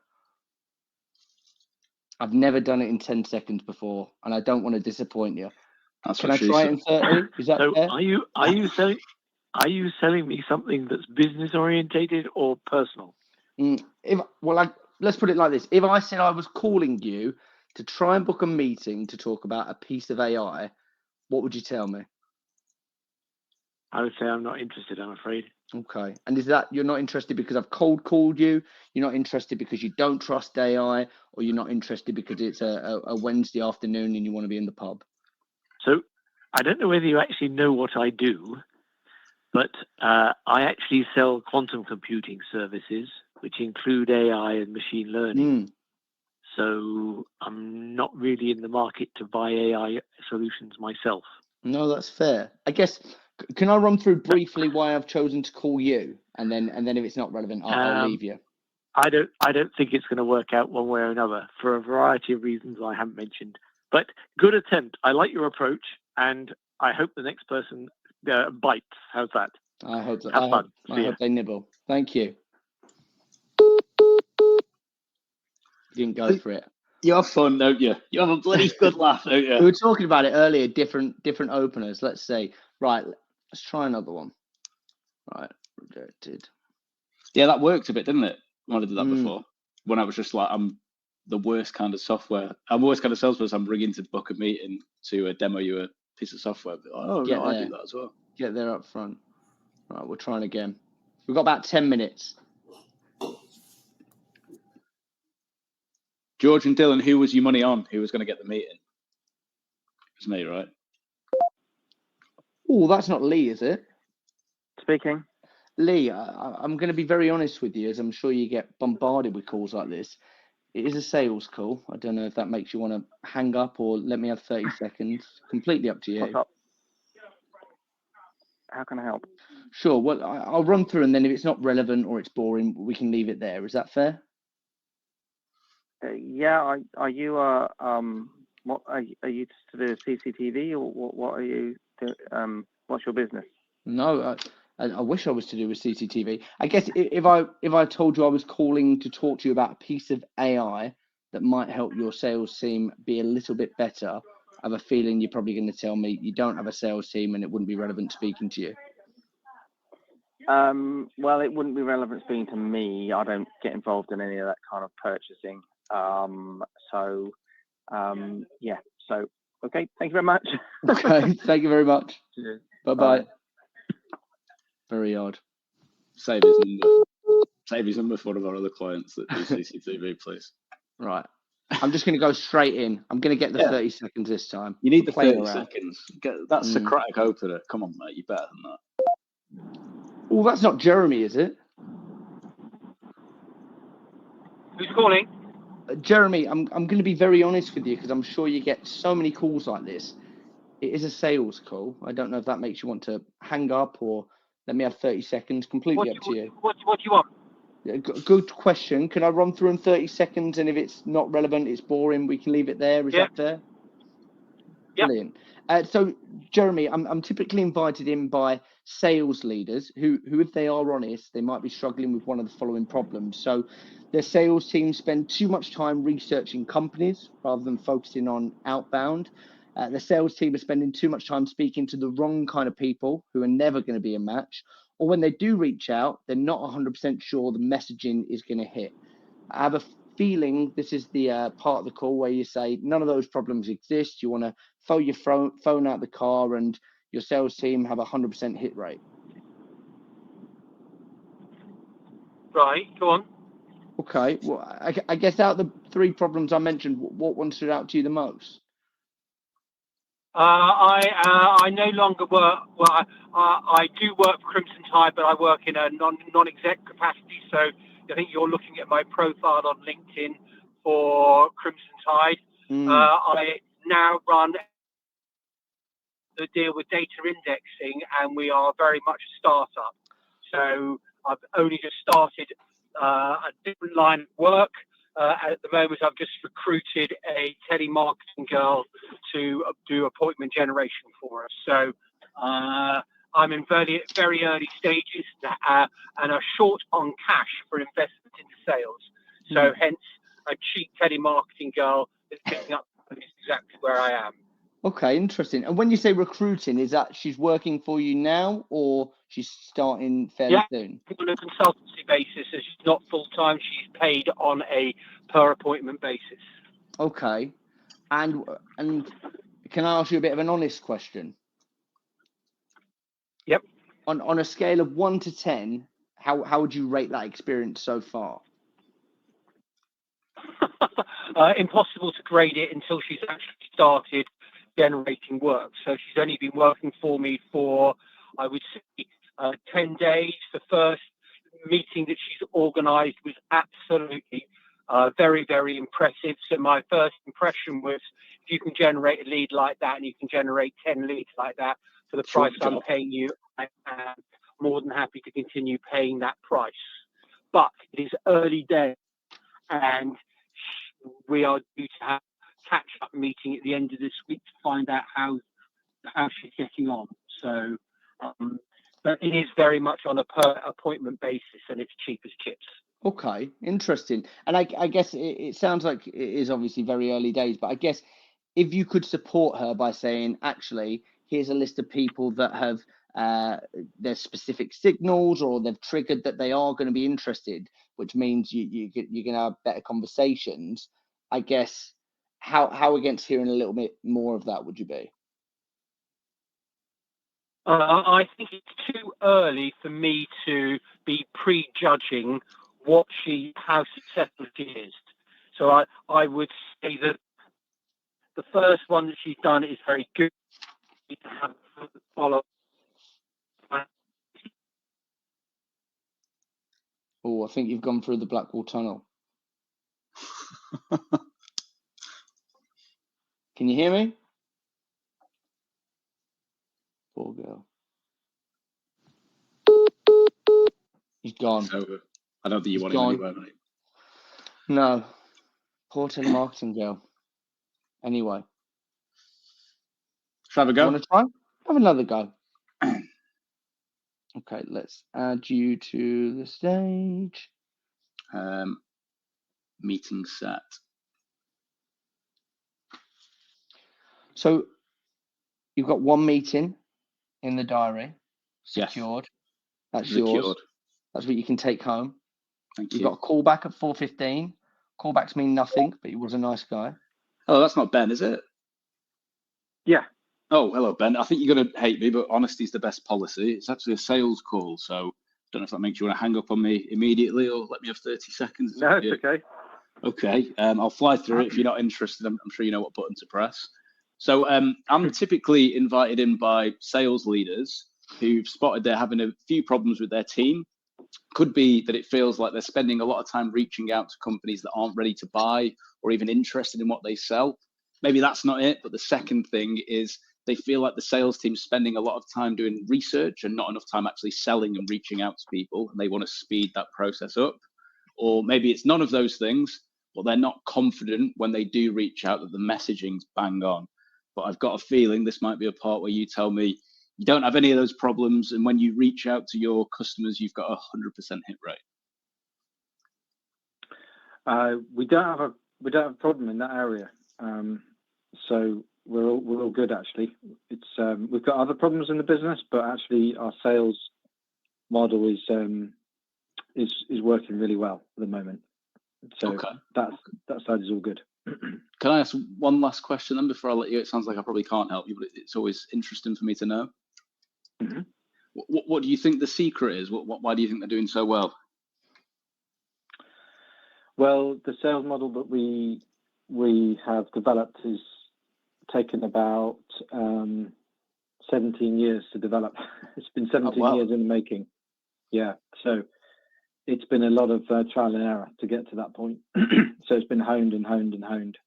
I've never done it in 10 seconds before, and I don't want to disappoint you. Can I try it in 30? Is that fair?
Are you selling me something that's business orientated or personal?
Let's put it like this. If I said I was calling you to try and book a meeting to talk about a piece of AI, what would you tell me?
I would say I'm not interested, I'm afraid.
Okay. And is that you're not interested because I've cold called you? You're not interested because you don't trust AI? Or you're not interested because it's a Wednesday afternoon and you want to be in the pub?
So I don't know whether you actually know what I do, but I actually sell quantum computing services, which include AI and machine learning. So I'm not really in the market to buy AI solutions myself. No,
that's fair. I guess, can I run through briefly why I've chosen to call you? And then if it's not relevant, I'll leave you.
I don't think it's going to work out one way or another for a variety of reasons I haven't mentioned. But good attempt. I like your approach, and I hope the next person bites. How's that?
I hope that.
Have fun.
I hope they nibble. Thank you. You didn't go for it.
You have fun, don't you? You have a bloody good laugh, don't you?
We were talking about it earlier. Different openers. Let's say. Right. Let's try another one. Right. Rejected.
Yeah, that worked a bit, didn't it? When I did that before. When I was just like, I'm the worst kind of software. I'm the worst kind of salesperson. I'm ringing to book a meeting to demo you a piece of software. Like, oh, no, I do that as well.
Get there up front. Right, we're trying again. We've got about 10 minutes.
George and Dylan, who was your money on? Who was going to get the meeting? It was me, right?
Oh, that's not Lee, is it?
Speaking.
Lee, I'm going to be very honest with you, as I'm sure you get bombarded with calls like this. It is a sales call. I don't know if that makes you want to hang up or let me have 30 seconds. Completely up to you.
What's up? How can I help?
Sure. Well, I'll run through, and then if it's not relevant or it's boring, we can leave it there. Is that fair?
Yeah. Are you what are you to do CCTV or what are you? What's your business?
No, I wish I was to do with CCTV. I guess if I told you I was calling to talk to you about a piece of AI that might help your sales team be a little bit better, I have a feeling you're probably going to tell me you don't have a sales team and it wouldn't be relevant speaking to you.
Well, it wouldn't be relevant speaking to me. I don't get involved in any of that kind of purchasing. Yeah. So, okay. Thank you very much.
Okay. Thank you very much.
Cheers.
Bye-bye. Very odd.
Save his number. Save his number for one of our other clients that do CCTV, please.
Right. I'm just going to go straight in. I'm going to get the 30 seconds this time.
You need the
Playing
30
around.
seconds. That's Socratic opener. Come on, mate. You're better than that.
Oh, that's not Jeremy, is it?
Who's calling?
Jeremy, I'm going to be very honest with you because I'm sure you get so many calls like this. It is a sales call. I don't know if that makes you want to hang up or let me have 30 seconds. Completely up to you.
What do you want?
Good question. Can I run through in 30 seconds? And if it's not relevant, it's boring, we can leave it there. Is that fair?
Yep.
Brilliant. So, Jeremy, I'm typically invited in by sales leaders who, if they are honest, they might be struggling with one of the following problems. So, their sales team spend too much time researching companies rather than focusing on outbound. The sales team are spending too much time speaking to the wrong kind of people who are never going to be a match. Or when they do reach out, they're not 100% sure the messaging is going to hit. I have a feeling this is the part of the call where you say none of those problems exist. You want to throw your phone out the car and your sales team have a 100% hit rate.
Right, go on.
Okay, well, I guess out of the three problems I mentioned, what one stood out to you the most?
I no longer work. Well, I do work for Crimson Tide, but I work in a non-exec capacity. So I think you're looking at my profile on LinkedIn for Crimson Tide. I now run the deal with data indexing, and we are very much a startup. So I've only just started a different line of work. At the moment, I've just recruited a telemarketing girl to do appointment generation for us. So I'm in very, very early stages and are short on cash for investment into sales. So hence, a cheap telemarketing girl is picking up exactly where I am.
Okay, interesting. And when you say recruiting, is that she's working for you now or she's starting fairly soon?
On a consultancy basis, as she's not full-time, she's paid on a per appointment basis.
Okay. And can I ask you a bit of an honest question?
Yep.
On a scale of 1 to 10, how would you rate that experience so far?
Impossible to grade it until she's actually started generating work. So she's only been working for me for, I would say, 10 days. The first meeting that she's organized was absolutely very, very impressive. So my first impression was, if you can generate a lead like that and you can generate 10 leads like that for the price I'm paying you, I am more than happy to continue paying that price. But it is early days, and we are due to have a catch-up meeting at the end of this week to find out how she's getting on. So, but it is very much on a per appointment basis, and it's cheap as chips.
Okay, interesting. And I guess it sounds like it is obviously very early days, but I guess if you could support her by saying, actually, here's a list of people that have their specific signals or they've triggered that they are going to be interested, which means you're going to have better conversations. I guess how against hearing a little bit more of that would you be?
I think it's too early for me to be prejudging how successful she is. So I would say that the first one that she's done is very good. To have follow
I think you've gone through the Blackwall Tunnel. Can you hear me? Poor girl. He's gone.
It's over. I don't think you
He's
want him
gone.
anywhere, mate.
No. Poor telemarketing girl. Anyway.
Shall I have a
You
go?
want to try? Have another go. Okay, let's add you to the stage.
Meeting set.
So you've got one meeting in the diary,
Yes.
secured. That's yours.
Secured.
That's what you can take home.
Thank
You've
you.
got a callback at 4:15. Callbacks mean nothing, but he was a nice guy.
Oh, that's not Ben, is it?
Yeah.
Oh, hello, Ben. I think you're going to hate me, but honesty is the best policy. It's actually a sales call, so I don't know if that makes you want to hang up on me immediately or let me have 30 seconds.
No, it's okay.
Okay, I'll fly through it. If you're not interested, I'm sure you know what button to press. So I'm typically invited in by sales leaders who've spotted they're having a few problems with their team. Could be that it feels like they're spending a lot of time reaching out to companies that aren't ready to buy or even interested in what they sell. Maybe that's not it, but the second thing is they feel like the sales team's spending a lot of time doing research and not enough time actually selling and reaching out to people, and they want to speed that process up. Or maybe it's none of those things, but they're not confident when they do reach out that the messaging's bang on. But I've got a feeling this might be a part where you tell me you don't have any of those problems, and when you reach out to your customers, you've got a 100% hit rate.
We don't have a problem in that area, so we're all good actually. It's we've got other problems in the business, but actually our sales model is working really well at the moment. So
Okay.
that side is all good.
Can I ask one last question then before I let you? It sounds like I probably can't help you, but it's always interesting for me to know.
Mm-hmm.
What do you think the secret is? Why do you think they're doing so well?
Well, the sales model that we have developed has taken about 17 years to develop. It's been 17 years in the making. Yeah, so it's been a lot of trial and error to get to that point. So it's been honed and honed and honed.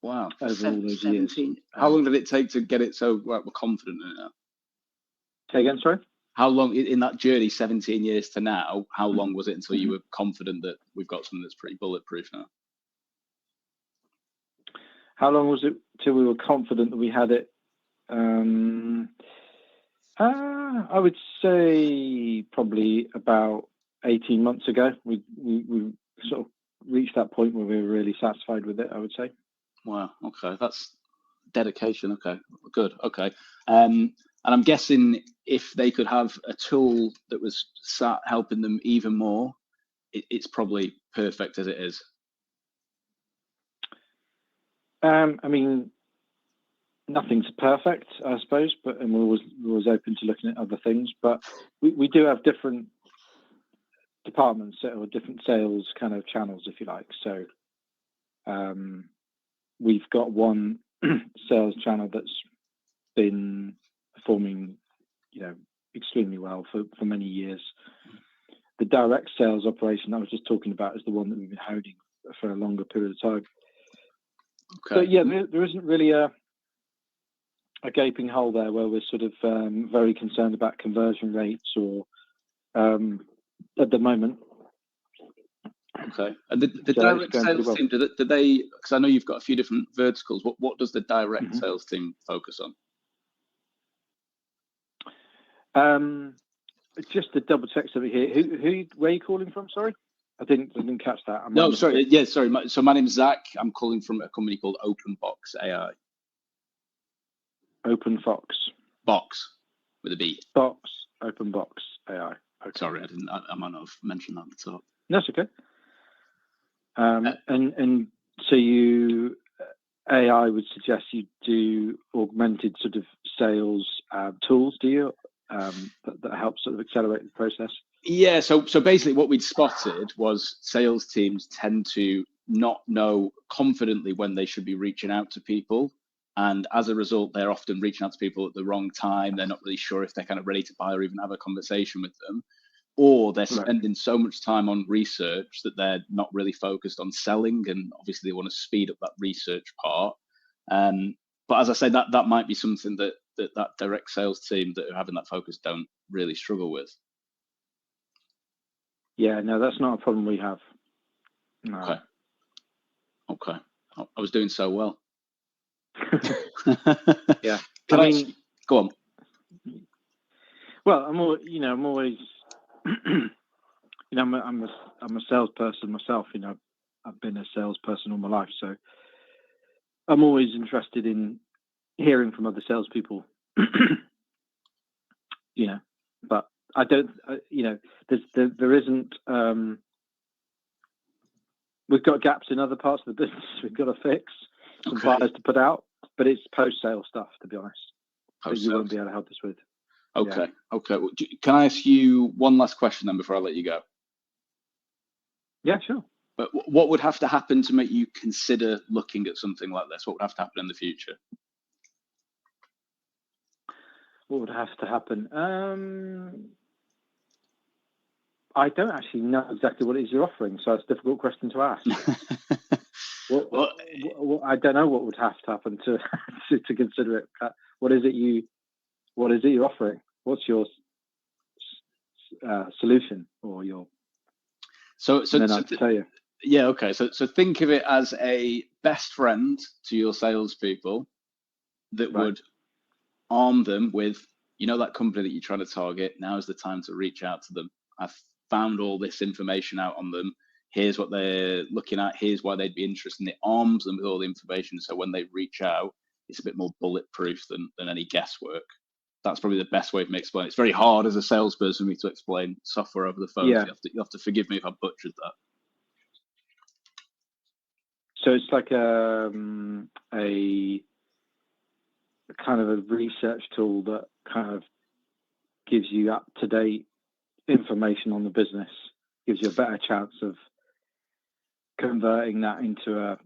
Wow,
over all those
17.
years.
How long did it take to get it so we're confident in it now?
Say again, sorry?
How long in that journey, 17 years to now, how long was it until you were confident that we've got something that's pretty bulletproof now?
How long was it till we were confident that we had it? I would say probably about 18 months ago. We sort of reached that point where we were really satisfied with it, I would say.
Wow, okay, that's dedication. Okay, good. Okay. And I'm guessing if they could have a tool that was sat helping them even more, it's probably perfect as it is.
I mean, nothing's perfect, I suppose, but and we're always open to looking at other things. But we do have different departments or different sales kind of channels, if you like. So we've got one sales channel that's been performing, extremely well for many years. The direct sales operation I was just talking about is the one that we've been holding for a longer period of time. Okay. But yeah, there isn't really a gaping hole there where we're sort of very concerned about conversion rates or at the moment.
Okay. And the direct sales team, do they, because I know you've got a few different verticals, what does the direct sales team focus on?
Just to double check something here. Where are you calling from? Sorry, I didn't catch that.
No, sorry. Yeah, sorry. So my name's Zach. I'm calling from a company called OpnBx AI.
OpenFox.
Box with a B.
Box. OpenBx AI.
Okay. Sorry, I might not have mentioned that at the top.
That's okay. And so you AI would suggest you do augmented sort of sales tools, do you? That helps sort of accelerate the process?
Yeah, so basically what we'd spotted was sales teams tend to not know confidently when they should be reaching out to people. And as a result, they're often reaching out to people at the wrong time. They're not really sure if they're kind of ready to buy or even have a conversation with them. or they're spending so much time on research that they're not really focused on selling, and obviously they want to speed up that research part. But as I say, that might be something that direct sales team that are having that focus don't really struggle with.
Yeah, no, that's not a problem we have. No.
Okay. I was doing so well.
Yeah.
Go on.
Well, I'm always, I'm a salesperson myself. I've been a salesperson all my life, so I'm always interested in hearing from other salespeople. But I don't, there isn't. We've got gaps in other parts of the business we've got to fix, some fires to put out, but it's post-sale stuff, to be honest, that you won't be able to help us with.
Okay. Well, can I ask you one last question then before I let you go?
Yeah, sure.
But what would have to happen to make you consider looking at something like this? What would have to happen in the future?
What would have to happen? I don't actually know exactly what it is you're offering, so it's a difficult question to ask. I don't know what would have to happen to consider it. What is it you're offering? What's your solution or your? So then I'll tell you.
Yeah. Okay. So think of it as a best friend to your salespeople that would arm them with, that company that you're trying to target. Now is the time to reach out to them. I've found all this information out on them. Here's what they're looking at. Here's why they'd be interested. And it arms them with all the information. So when they reach out, it's a bit more bulletproof than any guesswork. That's probably the best way for me to explain it. It's very hard as a salesperson for me to explain software over the phone.
Yeah.
So you have to forgive me if I butchered that.
So it's like a kind of a research tool that kind of gives you up-to-date information on the business, gives you a better chance of converting that into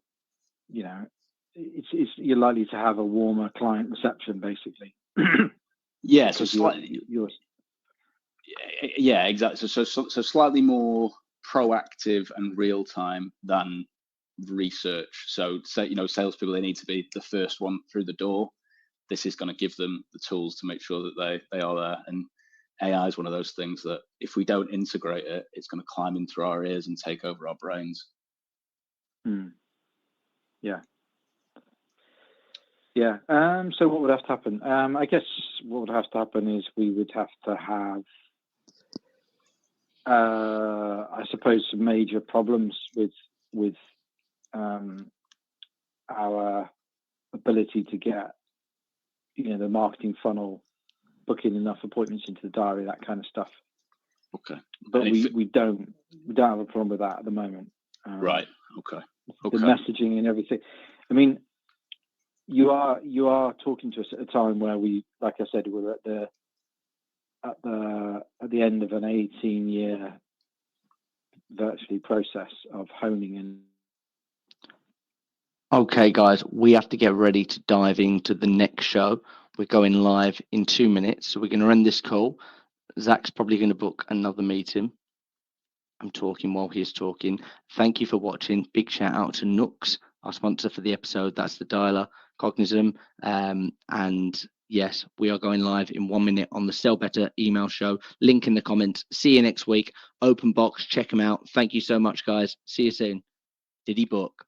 you're likely to have a warmer client reception, basically.
Yeah, so slightly. Yeah, exactly. So slightly more proactive and real time than research. So salespeople, they need to be the first one through the door. This is going to give them the tools to make sure that they are there. And AI is one of those things that if we don't integrate it, it's going to climb in through our ears and take over our brains.
Yeah. Yeah. So what would have to happen? I guess what would have to happen is we would have to have, I suppose, some major problems with our ability to get, the marketing funnel, booking enough appointments into the diary, that kind of stuff.
Okay.
But we don't have a problem with that at the moment.
Right. Okay.
The messaging and everything. I mean, you are talking to us at a time where we, like I said, we're at the end of an 18-year virtually process of honing in.
Okay, guys, we have to get ready to dive into the next show. We're going live in 2 minutes, so we're going to end this call. Zach's probably going to book another meeting. I'm talking while he's talking. Thank you for watching. Big shout out to Nooks, our sponsor for the episode. That's the dialer, Cognism. And yes, we are going live in 1 minute on the Sell Better email show. Link in the comments. See you next week. OpnBx, check them out. Thank you so much, guys. See you soon. Did he book?